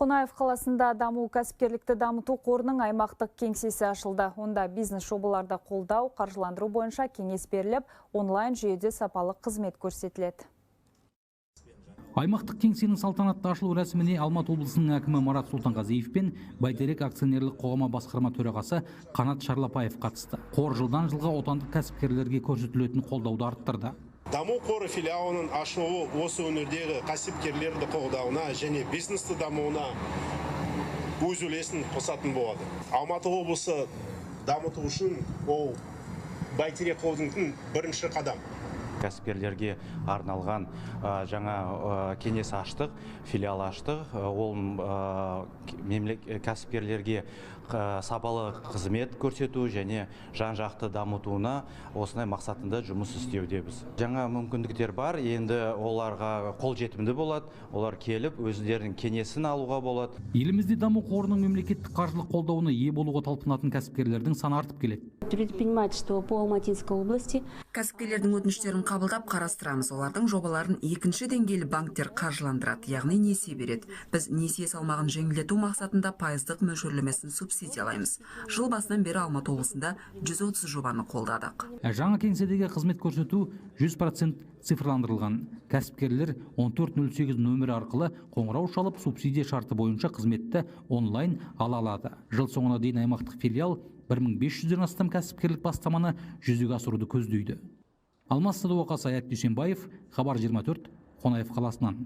Қонаев қаласында даму кәсіпкерлікті дамыту қорының аймақтық кеңсесі ашылды. Онда бизнес жобаларды қолдау, қаржыландыру бойынша кеңес беріліп, онлайн жүйеде сапалы қызмет көрсетіледі. Аймақтық кеңсенің салтанатты ашылу рәсіміне Алматы облысының әкімі Марат Сұлтанғазиев пен Бәйтерек акционерлік қоғамы басқарма төрағасы Қанат Шарлапаев қатысты. Қор жылдан жылға отандық кәсіпкерлерге көрсетілетін қолдауды арттырды. Даму қоры филиалының ашылуы осы өңірдегі кәсіпкерлерді қолдауына және бизнесті дамуына өз үлесін қосатын болады. Алматы облысы дамыту үшін ол Бәйтерек холдингтің бірінші қадам. Кәсіпкерлерге арналған жаңа кеңес аштық, филиал аштық. Ол кәсіпкерлерге сапалы қызмет көрсету және жан-жақты дамытуына осындай мақсатында жұмыс істеудеміз. Жаңа мүмкіндіктер бар, енді оларға қолжетімді болады. Олар келіп, өздерінің кеңесін алуға болады. Елімізде даму қорының мемлекеттік қаржылық қолдауына ие болуға талпынатын кәсіпкерлердің саны артып келеді. Предпринимательство по Алматинской области. Кәсіпкерлердің өтініштерін қабылдап қарастырамыз. Олардың жобаларын екінші деңгейлі банктер қаржыландырады, яғни несие береді. Біз несие салмағын жеңілдету мақсатында пайыздық мөлшерлемесін субсидиялаймыз. Жыл басынан бері Алматы облысында 130 жобаны қолдадық. Жаңа кеңседегі қызмет көрсету 100% цифрландырылған. Кәсіпкерлер 1408 нөмірі арқылы қоңырау шалып, субсидия шарты бойынша қызметті онлайн ала алады. Жыл соңына дейін аймақтық филиал 1500-ден астам кәсіпкерлік бастаманы жүзеге асыруды көздейді. Алмас Садуақас, Аят Дүйсенбаев, Хабар 24, Қонаев қаласынан.